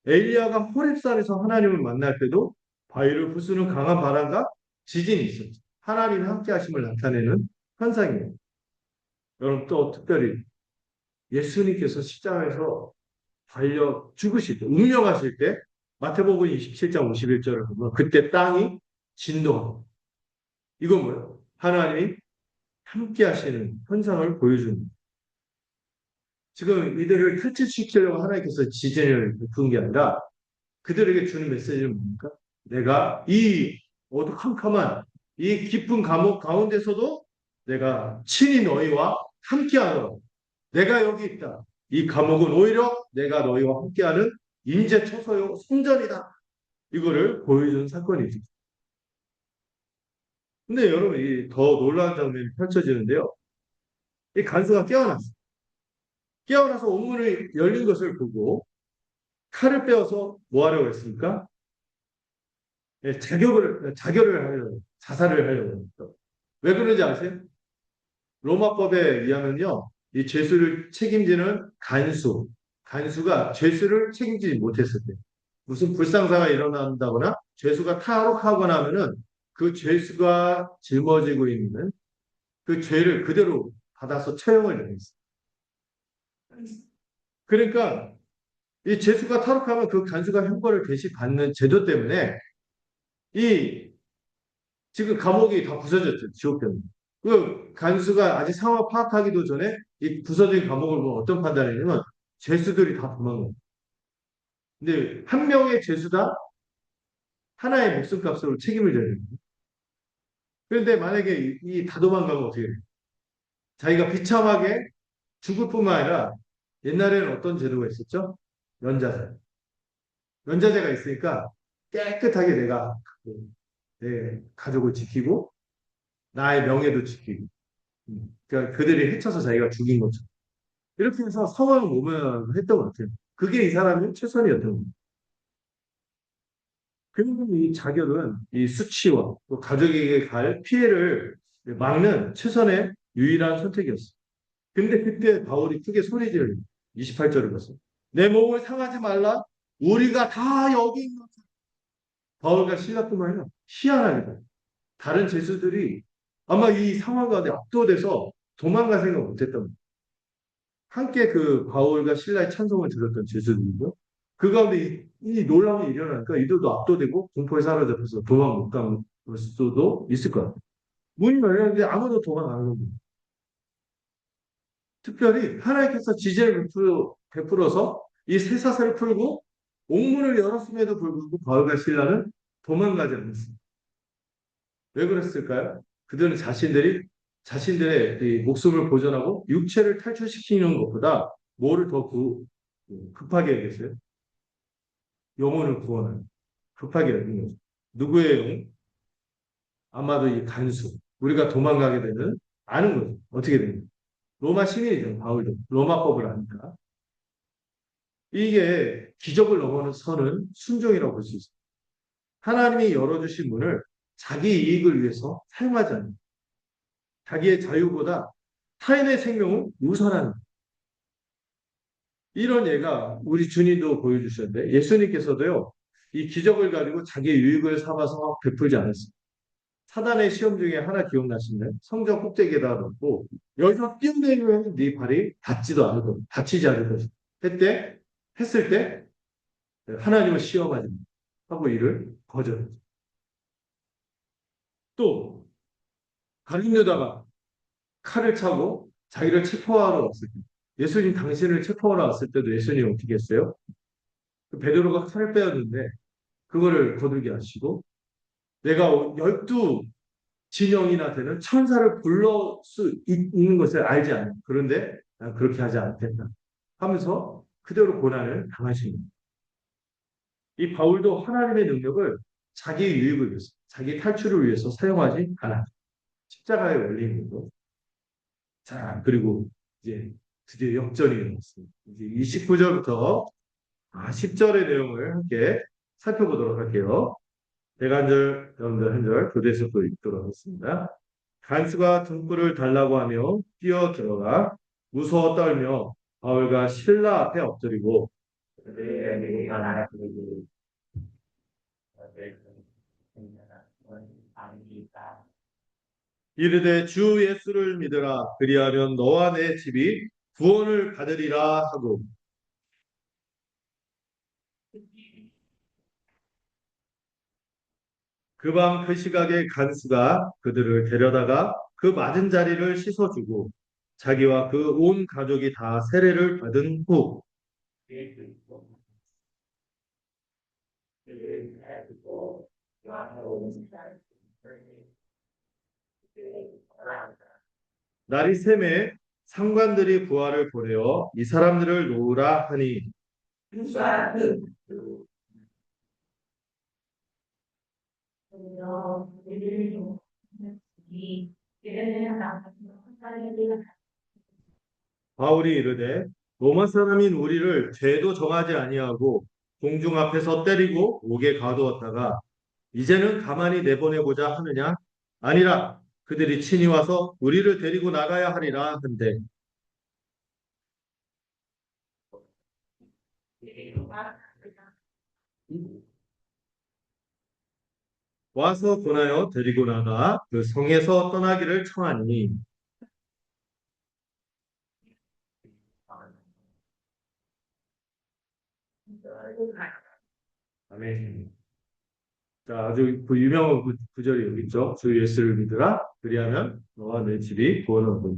엘리야가 호렙산에서 하나님을 만날 때도 바위를 부수는 강한 바람과 지진이 있었죠. 하나님의 함께 하심을 나타내는 현상이에요. 여러분 또 특별히 예수님께서 십자가에서 달려 죽으실 때, 운명하실 때 마태복음 27장 51절을 보면 그때 땅이 진동하고 이건 뭐예요? 하나님이 함께 하시는 현상을 보여줍니다. 지금 이들을 탈출시키려고 하나님께서 지진을 베푼 게 아니라 그들에게 주는 메시지는 뭡니까? 내가 이 어두컴컴한 이 깊은 감옥 가운데서도 내가 친히 너희와 함께하노라. 내가 여기 있다. 이 감옥은 오히려 내가 너희와 함께하는 인재 초소요 성전이다. 이거를 보여주는 사건이죠. 근데 여러분 이 더 놀라운 장면이 펼쳐지는데요. 이 간수가 깨어났어. 깨어나서 옥문이 열린 것을 보고 칼을 빼어서 뭐 하려고 했습니까? 자결을 하려고, 자살을 하려고 했어. 왜 그런지 아세요? 로마법에 의하면요, 이 죄수를 책임지는 간수가 죄수를 책임지지 못했을 때, 무슨 불상사가 일어난다거나 죄수가 탈옥하거나 하면은 그 죄수가 짊어지고 있는 그 죄를 그대로 받아서 처형을 당했어요. 그러니까 이 죄수가 탈옥하면 그 간수가 형벌을 대신 받는 제도 때문에 이 지금 감옥이 다 부서졌죠. 지옥병. 그 간수가 아직 상황 파악하기도 전에 이 부서진 감옥을 보면 어떤 판단을 했냐면 죄수들이 다 도망가요. 근데 한 명의 죄수다 하나의 목숨값으로 책임을 져야 됩니다. 그런데 만약에 이 다 도망가면 어떻게 돼요? 자기가 비참하게 죽을 뿐만 아니라 옛날에는 어떤 제도가 있었죠? 연자제. 연자제가 있으니까 깨끗하게 내가 내 가족을 지키고 나의 명예도 지키고 그러니까 그들이 해쳐서 자기가 죽인 거죠. 이렇게 해서 상황을 모면했던 것 같아요. 그게 이 사람의 최선이었던 거예요. 그리고 이 자결은 이 수치와 또 가족에게 갈 피해를 막는 최선의 유일한 선택이었어요. 근데 그때 바울이 크게 소리 지르 28절을 봤어요. 내 몸을 상하지 말라. 우리가 다 여기 있는 바울과 실라뿐만 아니라 희한하게 다른 제수들이 아마 이 상황 가운데 압도돼서 도망갈 생각 못했던 거예요. 함께 그 바울과 신라의 찬송을 들었던 제수들이죠. 그 가운데 이 놀라움이 일어나니까 이들도 압도되고 공포에 사로잡혀서 도망 못 간 수도 있을 것 같아요. 문이 열렸는데 아무도 도망 안 오고 특별히 하나님께서 지혜를 베풀어서 이 쇠사슬을 풀고 옥문을 열었음에도 불구하고 바울과 신라는 도망가지 않았습니다. 왜 그랬을까요? 그들은 자신들의 이 목숨을 보존하고 육체를 탈출시키는 것보다 뭐를 더 급하게 여겼어요? 영혼을 구원하는 급하게 여긴 거죠. 누구의 영혼? 아마도 이 간수. 우리가 도망가게 되는 아는 거죠. 어떻게 됩니까? 로마 시민이죠. 바울도 로마법을 아니까. 이게 기적을 넘어는 선은 순종이라고 볼 수 있어요. 하나님이 열어주신 문을 자기 이익을 위해서 사용하지 않는 자기의 자유보다 타인의 생명을 우선하는 이런 예가 우리 주님도 보여주셨는데 예수님께서도요. 이 기적을 가지고 자기의 유익을 삼아서 베풀지 않았습니다. 사단의 시험 중에 하나 기억나시나요? 성전 꼭대기에다 놓고 여기서 뛰어내리면 네 발이 닿지도 않을 것, 다치지 않을 것이다. 했을 때 하나님을 시험하지 하고 이를 거절했죠. 또 가룟유다가 칼을 차고 자기를 체포하러 왔을 때 예수님 당신을 체포하러 왔을 때도 예수님 어떻게 했어요? 그 베드로가 칼을 빼었는데 그거를 거두게 하시고 내가 12 진영이나 되는 천사를 불러 수 있는 것을 알지 않아요. 그런데 난 그렇게 하지 않겠다 하면서 그대로 고난을 당하신 겁니다. 이 바울도 하나님의 능력을 자기 유익을 위해서, 자기 탈출을 위해서 사용하지 않아. 십자가에 올리는 거. 자, 그리고 이제 드디어 역전이 일어났습니다. 이제 29절부터 10절의 내용을 함께 살펴보도록 할게요. 제가 한 절, 여러분들 한 절, 교대에서 또 읽도록 하겠습니다. 간수가 등불을 달라고 하며 뛰어 들어가 무서워 떨며 바울과 신라 앞에 엎드리고 이르되 주 예수를 믿으라 그리하면 너와 내 집이 구원을 받으리라 하고 그 밤 그 시각에 간수가 그들을 데려다가 그 맞은 자리를 씻어주고 자기와 그 온 가족이 다 세례를 받은 후 날이 새매 상관들이 부하를 보내어 이 사람들을 놓으라 하니 바울이 이르되 로마 사람인 우리를 죄도 정하지 아니하고 공중 앞에서 때리고 옥에 가두었다가 이제는 가만히 내보내고자 하느냐? 아니라 그들이 친히 와서 우리를 데리고 나가야 하리라 한데 와서 권하여 데리고 나가 그 성에서 떠나기를 청하니 아멘. 자, 아주 그 유명한 구절이 여기 있죠. 주 예수를 믿으라. 그리하면 너와 내 집이 구원을 얻으리.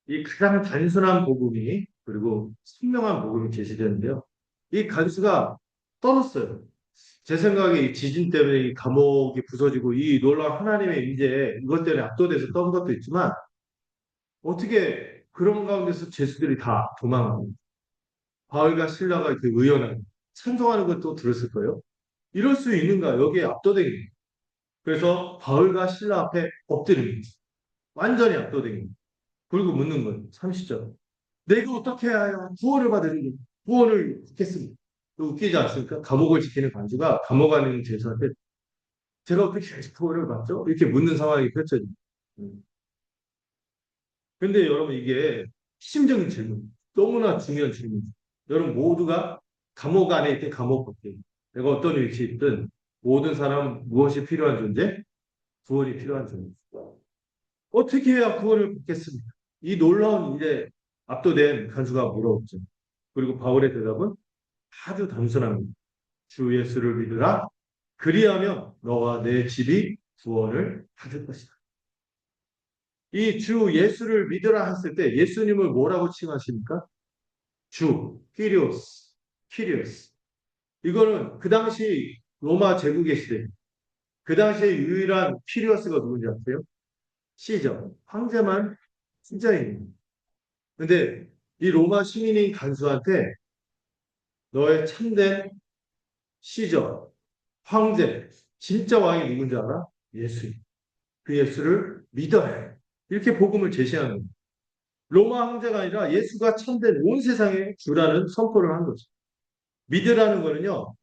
이 가장 단순한 복음이 그리고 선명한 복음이 제시되는데요. 이 간수가 떨었어요. 제 생각에 이 지진 때문에 이 감옥이 부서지고 이 놀라운 하나님의 임재 이것 때문에 압도돼서 떤 것도 있지만 어떻게 그런 가운데서 죄수들이 다 도망하고 바울과 신라가 이렇게 의연하게 찬송하는 것도 들었을 거예요. 이럴 수 있는가? 여기에 압도된 게. 그래서 바울과 신라 앞에 엎드립니다. 완전히 압도된 게. 그리고 묻는 거예요. 30절. 내가 어떻게 해야 구원을 받으니 구원을 받겠습니다. 웃기지 않습니까? 감옥을 지키는 간주가 감옥 안에 있는 죄수한테 제가 어떻게 해야지 구원을 받죠? 이렇게 묻는 상황이 펼쳐집니다. 근데 여러분 이게 핵심적인 질문, 너무나 중요한 질문이죠. 여러분 모두가 감옥 안에 있든 감옥 밖에 내가 어떤 위치에 있든 모든 사람 무엇이 필요한 존재? 구원이 필요한 존재. 어떻게 해야 구원을 받겠습니까? 이 놀라운 일에 압도된 간수가 물어봤죠. 그리고 바울의 대답은 아주 단순합니다. 주 예수를 믿으라. 그리하면 너와 내 집이 구원을 받을 것이다. 이 주 예수를 믿으라 했을 때 예수님을 뭐라고 칭하십니까? 주, 키리오스, 키리오스. 이거는 그 당시 로마 제국의 시대, 그 당시에 유일한 키리오스가 누군지 아세요? 시저, 황제만 신자입니다. 근데 이 로마 시민인 간수한테 너의 참된 시저, 황제, 진짜 왕이 누군지 알아? 예수. 그 예수를 믿어야 해. 이렇게 복음을 제시하는 거예요. 로마 황제가 아니라 예수가 참된 온 세상의 주라는 선포를 한 거죠. 믿으라는 거는요,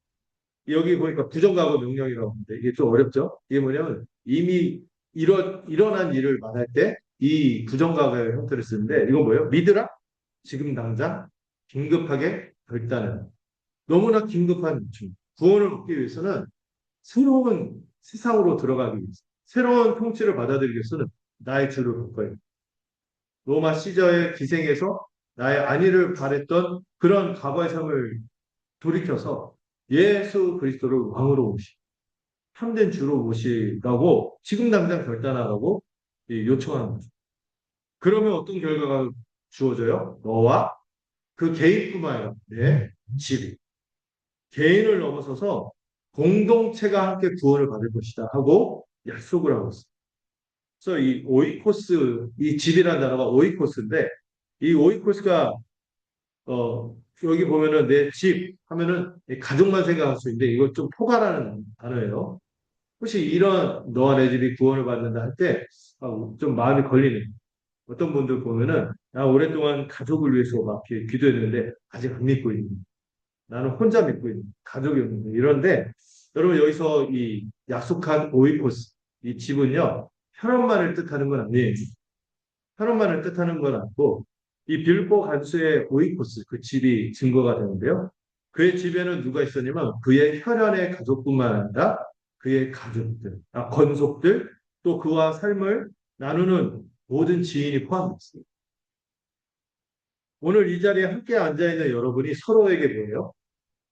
여기 보니까 부정과거 명령이라고 하는데 이게 좀 어렵죠? 이게 뭐냐면 이미 일어난 일을 말할 때 이 부정과거의 형태를 쓰는데 이건 뭐예요? 믿으라? 지금 당장 긴급하게 결단을. 너무나 긴급한 중. 구원을 얻기 위해서는 새로운 세상으로 들어가기 위해서 새로운 통치를 받아들이기 위해서는 나의 주를 바꿔야 돼. 로마 시저의 기생에서 나의 안위를 바랬던 그런 과거의 삶을 돌이켜서 예수 그리스도를 왕으로 모시, 참된 주로 모시라고 지금 당장 결단하라고 요청하는 거죠. 그러면 어떤 결과가 주어져요? 너와 그 개인뿐만 아니라 내 집이 개인을 넘어서서 공동체가 함께 구원을 받을 것이다 하고 약속을 하고 있어요. 그래서 이 오이코스, 이 집이라는 단어가 오이코스인데 이 오이코스가 여기 보면은 내 집 하면은 가족만 생각할 수 있는데 이걸 좀 포괄하는 단어예요. 혹시 이런 너와 내 집이 구원을 받는다 할 때 좀 마음이 걸리는 어떤 분들 보면은 나 오랫동안 가족을 위해서 막 이렇게 기도했는데 아직 안 믿고 있는 나는 혼자 믿고 있는 가족이 없는데 이런데 여러분 여기서 이 약속한 오이코스 이 집은요 혈연만을 뜻하는 건 아니에요. 혈연만을 뜻하는 건 아니고 이 빌보 간수의 오이코스 그 집이 증거가 되는데요. 그의 집에는 누가 있었냐면 그의 혈연의 가족뿐만 아니라 그의 가족들, 건속들 또 그와 삶을 나누는 모든 지인이 포함됐습니다. 오늘 이 자리에 함께 앉아 있는 여러분이 서로에게 뭐예요?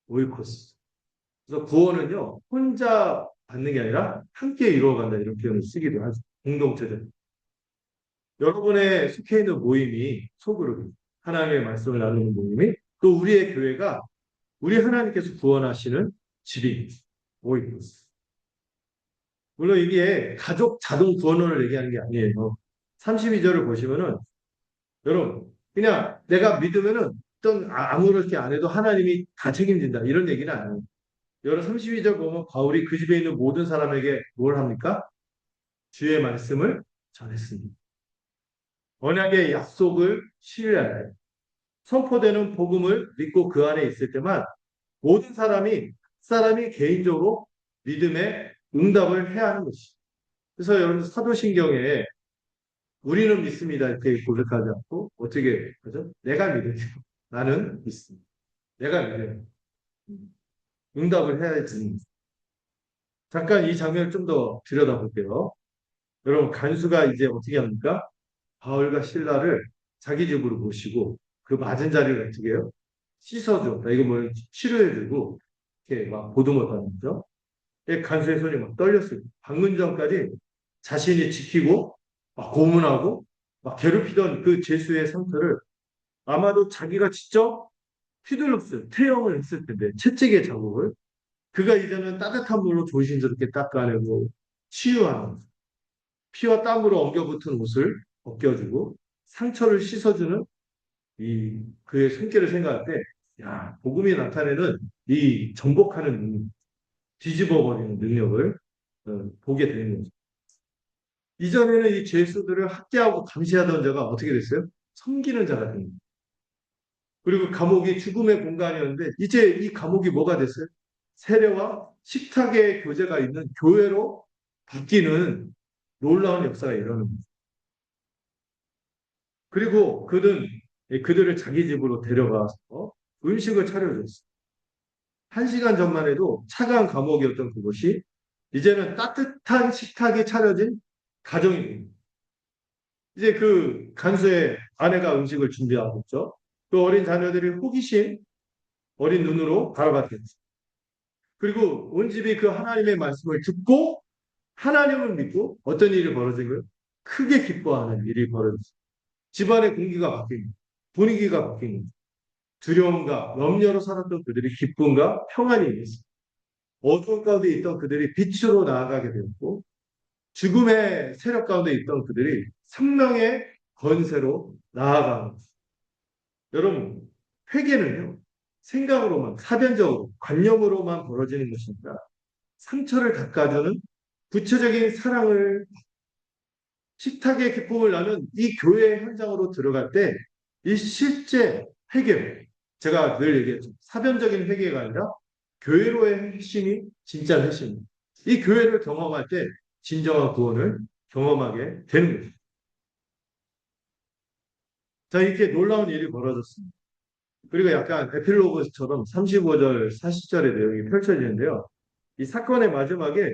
오이코스. 그래서 구원은요 혼자 받는 게 아니라 함께 이루어간다 이런 표현을 쓰기도 하죠. 공동체들. 여러분의 속해 있는 모임이 소그룹이 하나님의 말씀을 나누는 모임이 또 우리의 교회가 우리 하나님께서 구원하시는 집이 모임입니다. 물론 이게 가족 자동 구원론을 얘기하는 게 아니에요. 32절을 보시면은 여러분 그냥 내가 믿으면은 어떤 아무렇게 안 해도 하나님이 다 책임진다 이런 얘기는 아니에요. 여러분 32절 보면 바울이 그 집에 있는 모든 사람에게 뭘 합니까? 주의 말씀을 전했습니다. 언약의 약속을 신뢰하여 선포되는 복음을 믿고 그 안에 있을 때만 모든 사람이 개인적으로 믿음의 응답을 해야 하는 것이죠. 그래서 여러분 사도신경에 우리는 믿습니다 이렇게 고백하지 않고 어떻게 하죠? 내가 믿어요. 나는 믿습니다. 내가 믿어요. 응답을 해야지. 잠깐 이 장면을 좀 더 들여다볼게요. 여러분 간수가 이제 어떻게 합니까? 바울과 신라를 자기 집으로 모시고 그 맞은 자리를 어떻게 해요? 씻어줘. 이거 뭐 치료해주고 이렇게 막 보듬었다는 거죠. 간수의 손이 막 떨렸어요. 방금 전까지 자신이 지키고 막 고문하고 막 괴롭히던 그 죄수의 상태를 아마도 자기가 직접 휘둘렀어요. 퇴영을 했을 텐데 채찍의 자국을 그가 이제는 따뜻한 물로 조심스럽게 닦아내고 치유하는 피와 땀으로 엉겨붙은 옷을 벗겨주고 상처를 씻어주는 이 그의 손길을 생각할 때, 야, 복음이 나타내는 이 정복하는 능력, 뒤집어버리는 능력을 보게 되는 거죠. 이전에는 이 죄수들을 학대하고 감시하던 자가 어떻게 됐어요? 섬기는 자가 됩니다. 그리고 감옥이 죽음의 공간이었는데 이제 이 감옥이 뭐가 됐어요? 세례와 식탁의 교제가 있는 교회로 바뀌는 놀라운 역사가 일어납니다. 그리고 그들을 자기 집으로 데려가서 음식을 차려줬어요. 1시간 전만 해도 차가운 감옥이었던 그곳이 이제는 따뜻한 식탁이 차려진 가정이 됩니다. 이제 그 간수의 아내가 음식을 준비하고 있죠. 그 어린 자녀들이 호기심 어린 눈으로 바라봤겠죠. 그리고 온 집이 그 하나님의 말씀을 듣고 하나님을 믿고 어떤 일이 벌어진 거예요? 크게 기뻐하는 일이 벌어졌어요. 집안의 공기가 바뀝니다. 분위기가 바뀝니다. 두려움과 염려로 살았던 그들이 기쁨과 평안이 있습니다. 어두운 가운데 있던 그들이 빛으로 나아가게 되었고 죽음의 세력 가운데 있던 그들이 생명의 권세로 나아가는 것입니다. 여러분, 회개는요, 생각으로만, 사변적으로, 관념으로만 벌어지는 것입니다. 상처를 닦아주는 구체적인 사랑을, 식탁의 기쁨을 나는 이 교회 현장으로 들어갈 때, 이 실제 회개, 제가 늘 얘기했죠. 사변적인 회개가 아니라 교회로의 회심이 진짜 회심입니다. 이 교회를 경험할 때 진정한 구원을 경험하게 되는 거죠. 자, 이렇게 놀라운 일이 벌어졌습니다. 그리고 약간 에필로그처럼 35절, 40절의 내용이 펼쳐지는데요. 이 사건의 마지막에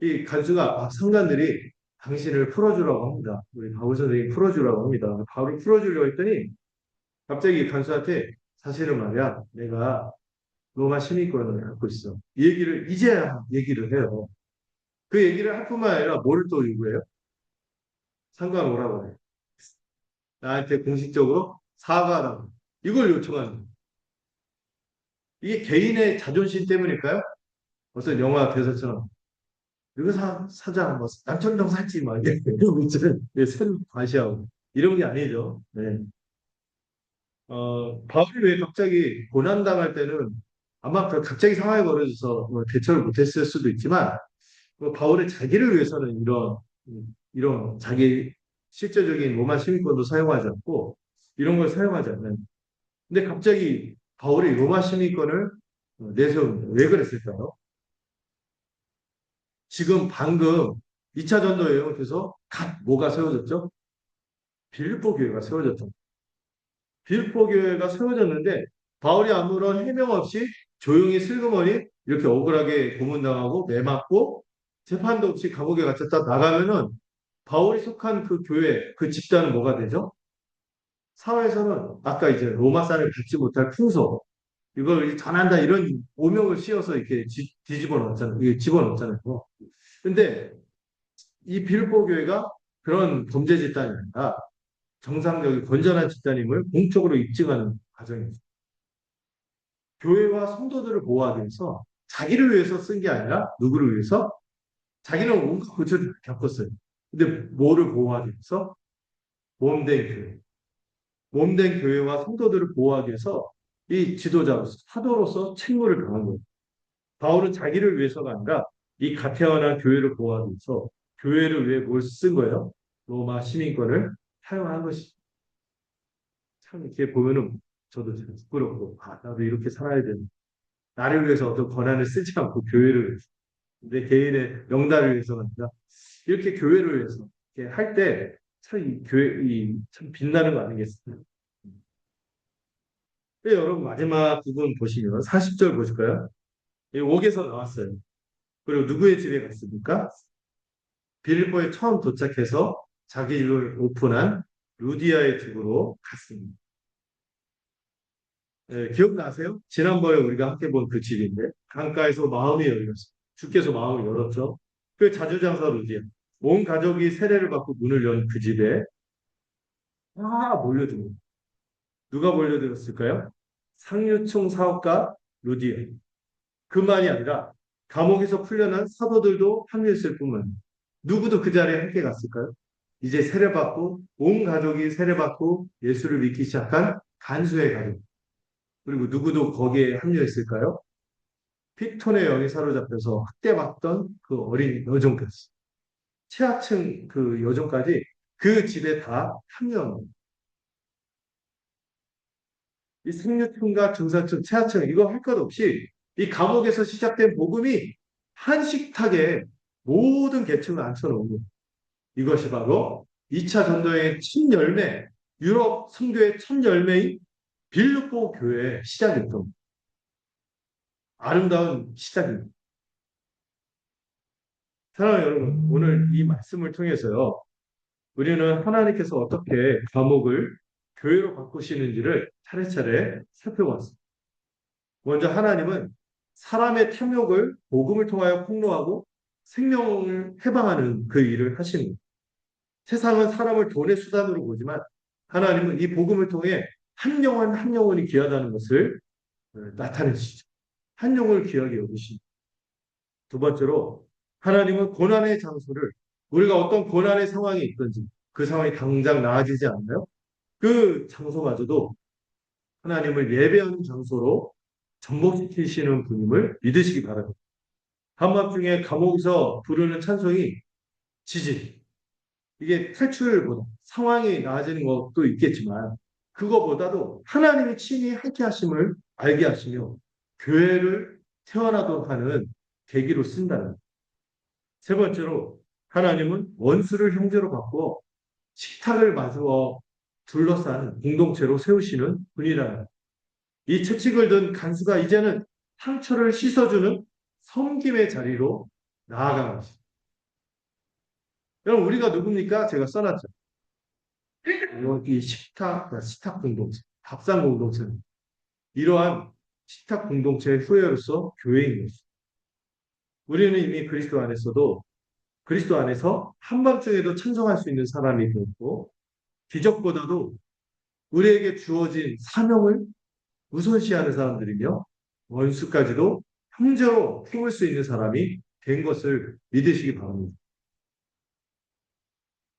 이 간수가 상관들이 당신을 풀어주라고 합니다. 우리 바울 선생님이 풀어주라고 합니다. 바울을 풀어주려고 했더니 갑자기 간수한테 사실은 말이야, 내가 로마 시민권을 갖고 있어. 이 얘기를 이제야 얘기를 해요. 그 얘기를 할 뿐만 아니라 뭐를 또 요구해요? 상관 오라고 해요. 나한테 공식적으로 사과하라고. 이걸 요청하는 거예요. 이게 개인의 자존심 때문일까요? 무슨 영화 대사처럼 이거 사자 뭐 남천동 살지 막 이런 거 있잖아요. 새로 과시하고 이런 게 아니죠. 네. 바울이 왜 갑자기 고난당할 때는 아마 갑자기 상황이 벌어져서 뭐 대처를 못했을 수도 있지만 바울의 자기를 위해서는 이런 자기 실제적인 로마 시민권도 사용하지 않고 이런 걸 사용하지 않는. 근데 갑자기 바울이 로마 시민권을 내세웁니다. 왜 그랬을까요? 지금 방금 2차 전도 여행에서 각 뭐가 세워졌죠? 빌립보 교회가 세워졌죠. 빌립보 교회가 세워졌는데 바울이 아무런 해명 없이 조용히 슬그머니 이렇게 억울하게 고문당하고 매맞고 재판도 없이 감옥에 갇혔다 나가면은 바울이 속한 그 교회, 그 집단은 뭐가 되죠? 사회에서는 아까 이제 로마산을 밟지 못할 풍속, 이걸 전한다 이런 오명을 씌워서 이렇게 뒤집어 놓잖아요. 이게 집어 넣잖아요. 근데 이 빌보 교회가 그런 범죄 집단이 아니라 정상적인 건전한 집단임을 공적으로 입증하는 과정이죠. 교회와 성도들을 보호하기 위해서 자기를 위해서 쓴 게 아니라 누구를 위해서? 자기는 온갖 고초를 겪었어요. 근데 뭐를 보호하기 위해서? 몸된 교회. 몸된 교회와 성도들을 보호하기 위해서 이 지도자로서, 사도로서 책무를 당한 거예요. 바울은 자기를 위해서가 아니라 이 갓 태어난 교회를 보호하기 위해서 교회를 위해 뭘 쓴 거예요? 로마 시민권을 사용한 것이. 참 이렇게 보면은 저도 참 부끄럽고 나도 이렇게 살아야 되는. 나를 위해서 어떤 권한을 쓰지 않고 교회를 위해서 내 개인의 명단을 위해서가 아니라 이렇게 교회를 위해서 이렇게 할 때 참 이 교회 참 빛나는 거 아니겠습니까? 여러분 마지막 부분 보시면 40절 보실까요? 이 옥에서 나왔어요. 그리고 누구의 집에 갔습니까? 빌보에 처음 도착해서 자기 집을 오픈한 루디아의 집으로 갔습니다. 기억나세요? 지난번에 우리가 함께 본 그 집인데 강가에서 마음이 열렸어요. 주께서 마음을 열었죠. 그 자주장사 루디아. 온 가족이 세례를 받고 문을 연 그 집에 다 몰려듭니다. 누가 몰려들었을까요? 상류층 사업가 루디아. 그만이 아니라 감옥에서 풀려난 사도들도 합류했을 뿐만 누구도 그 자리에 함께 갔을까요? 이제 세례받고 온 가족이 세례받고 예수를 믿기 시작한 간수의 가족. 그리고 누구도 거기에 합류했을까요? 픽톤의 영에 사로잡혀서 학대받던 그 어린 여종까지. 최하층 그 여종까지 그 집에 다 합류한 겁니다. 이 생류층과 중산층, 최하층 이거 할 것 없이 이 감옥에서 시작된 복음이 한 식탁에 모든 계층을 앉혀놓은 거예요. 이것이 바로 2차 전도의 첫 열매, 유럽 선교의 첫 열매인 빌립보 교회의 시작이었던 겁니다. 아름다운 시작입니다. 사랑하는 여러분, 오늘 이 말씀을 통해서요. 우리는 하나님께서 어떻게 감옥을 교회로 바꾸시는지를 차례차례 살펴봤습니다. 먼저 하나님은 사람의 탐욕을 복음을 통하여 폭로하고 생명을 해방하는 그 일을 하시는 거예요. 세상은 사람을 돈의 수단으로 보지만 하나님은 이 복음을 통해 한 영혼 한 영혼이 귀하다는 것을 나타내시죠. 한 영혼을 귀하게 여기십니다. 두 번째로 하나님은 고난의 장소를 우리가 어떤 고난의 상황이 있든지 그 상황이 당장 나아지지 않나요? 그 장소마저도 하나님을 예배하는 장소로 전복시키시는 분임을 믿으시기 바랍니다. 한밤중에 감옥에서 부르는 찬송이 지지. 이게 탈출보다 상황이 나아지는 것도 있겠지만 그거보다도 하나님이 친히 함께 하심을 알게 하시며 교회를 태어나도록 하는 계기로 쓴다는. 세 번째로 하나님은 원수를 형제로 바꾸어 식탁을 마주어 둘러싼 공동체로 세우시는 분이라는. 이 채찍을 든 간수가 이제는 상처를 씻어주는 섬김의 자리로 나아가는 것입니다. 여러분 우리가 누굽니까? 제가 써놨죠. 이 식탁 공동체, 밥상 공동체는 이러한 식탁 공동체의 후예로서 교회인 것입니다. 우리는 이미 그리스도 안에서 한밤중에도 찬송할 수 있는 사람이 되었고 기적보다도 우리에게 주어진 사명을 우선시하는 사람들이며 원수까지도 형제로 품을 수 있는 사람이 된 것을 믿으시기 바랍니다.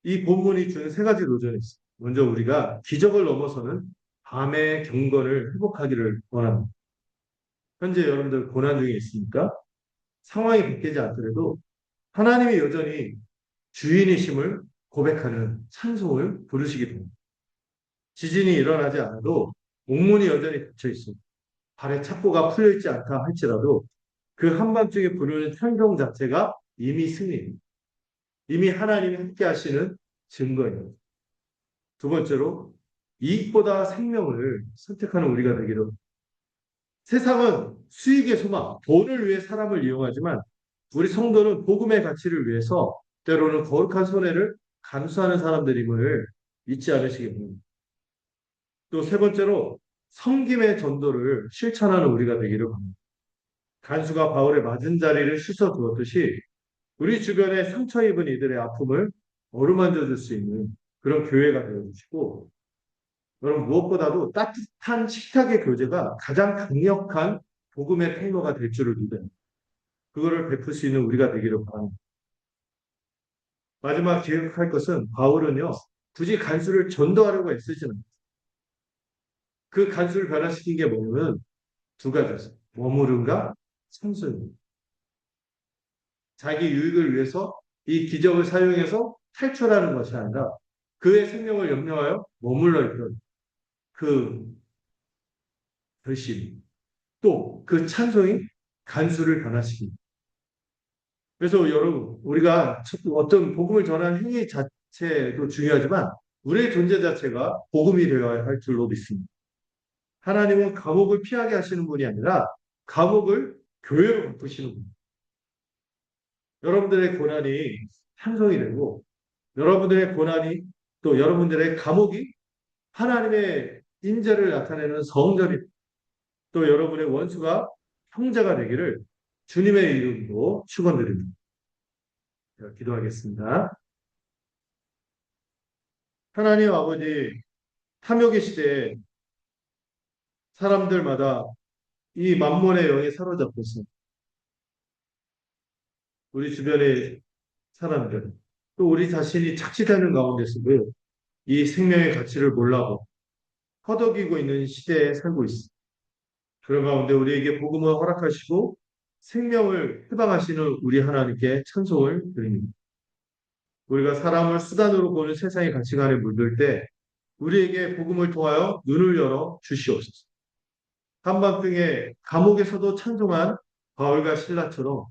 이 본문이 주는 세 가지 도전이 있습니다. 먼저 우리가 기적을 넘어서는 밤의 경건을 회복하기를 원합니다. 현재 여러분들 고난 중에 있습니까? 상황이 바뀌지 않더라도 하나님이 여전히 주인이심을 고백하는 찬송을 부르시기 바랍니다. 지진이 일어나지 않아도 옥문이 여전히 닫혀 있습니다. 발에 착고가 풀려있지 않다 할지라도 그 한밤중에 부르는 찬송 자체가 이미 승리입니다. 이미 하나님이 함께 하시는 증거입니다. 두 번째로 이익보다 생명을 선택하는 우리가 되기를. 세상은 수익의 소망, 돈을 위해 사람을 이용하지만 우리 성도는 복음의 가치를 위해서 때로는 거룩한 손해를 감수하는 사람들임을 잊지 않으시기 바랍니다. 또 세 번째로 섬김의 전도를 실천하는 우리가 되기를 바랍니다. 간수가 바울의 맞은 자리를 씻어 두었듯이 우리 주변에 상처 입은 이들의 아픔을 어루만져 줄 수 있는 그런 교회가 되어주시고 여러분 무엇보다도 따뜻한 식탁의 교제가 가장 강력한 복음의 통로가 될 줄을 믿어요. 그거를 베풀 수 있는 우리가 되기를 바랍니다. 마지막 기억할 것은 바울은요. 굳이 간수를 전도하려고 애쓰지는 않아요. 그 간수를 변화시킨 게 뭐냐면 두 가지였어요. 머무름과 참소입니다. 자기 유익을 위해서 이 기적을 사용해서 탈출하는 것이 아니라 그의 생명을 염려하여 머물러 있던 그 결심, 또 그 찬송이 간수를 변화시킵니다. 그래서 여러분, 우리가 어떤 복음을 전하는 행위 자체도 중요하지만 우리의 존재 자체가 복음이 되어야 할 줄로 믿습니다. 하나님은 감옥을 피하게 하시는 분이 아니라 감옥을 교회로 바꾸시는 분. 여러분들의 고난이 찬송이 되고 여러분들의 고난이 또 여러분들의 감옥이 하나님의 인재를 나타내는 성전이 또 여러분의 원수가 형제가 되기를 주님의 이름으로 축원드립니다. 기도하겠습니다. 하나님 아버지 탐욕의 시대에 사람들마다 이 만몬의 영에 사로잡혀서 우리 주변의 사람들 또 우리 자신이 착취되는 가운데서도 이 생명의 가치를 몰라고 허덕이고 있는 시대에 살고 있습니다. 그런 가운데 우리에게 복음을 허락하시고 생명을 해방하시는 우리 하나님께 찬송을 드립니다. 우리가 사람을 수단으로 보는 세상의 가치관에 물들 때 우리에게 복음을 통하여 눈을 열어 주시옵소서. 한밤중에 감옥에서도 찬송한 바울과 실라처럼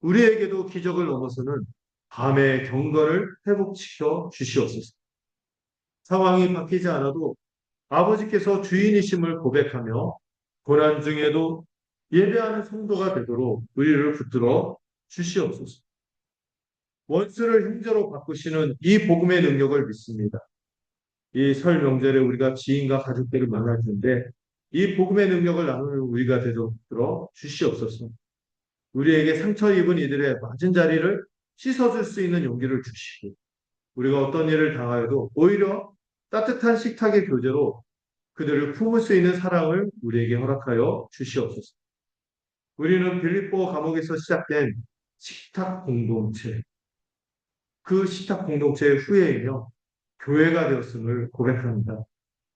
우리에게도 기적을 넘어서는 밤의 경건을 회복시켜 주시옵소서. 상황이 바뀌지 않아도 아버지께서 주인이심을 고백하며 고난 중에도 예배하는 성도가 되도록 우리를 붙들어 주시옵소서. 원수를 형제로 바꾸시는 이 복음의 능력을 믿습니다. 이 설 명절에 우리가 지인과 가족들을 만날 텐데 이 복음의 능력을 나누는 우리가 되도록 붙들어 주시옵소서. 우리에게 상처 입은 이들의 맞은 자리를 씻어줄 수 있는 용기를 주시고 우리가 어떤 일을 당하여도 오히려 따뜻한 식탁의 교제로 그들을 품을 수 있는 사랑을 우리에게 허락하여 주시옵소서. 우리는 빌립보 감옥에서 시작된 식탁 공동체, 그 식탁 공동체의 후예이며 교회가 되었음을 고백합니다.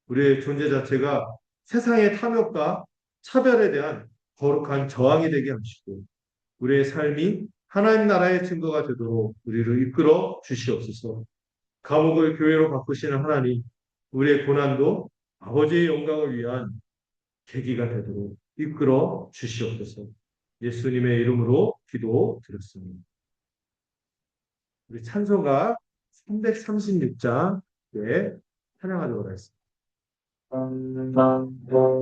우리의 존재 자체가 세상의 탐욕과 차별에 대한 거룩한 저항이 되게 하시고 우리의 삶이 하나님 나라의 증거가 되도록 우리를 이끌어 주시옵소서. 감옥을 교회로 바꾸시는 하나님, 우리의 고난도 아버지의 영광을 위한 계기가 되도록 이끌어 주시옵소서. 예수님의 이름으로 기도드렸습니다. 우리 찬송가 336장 에 찬양하도록 하겠습니다.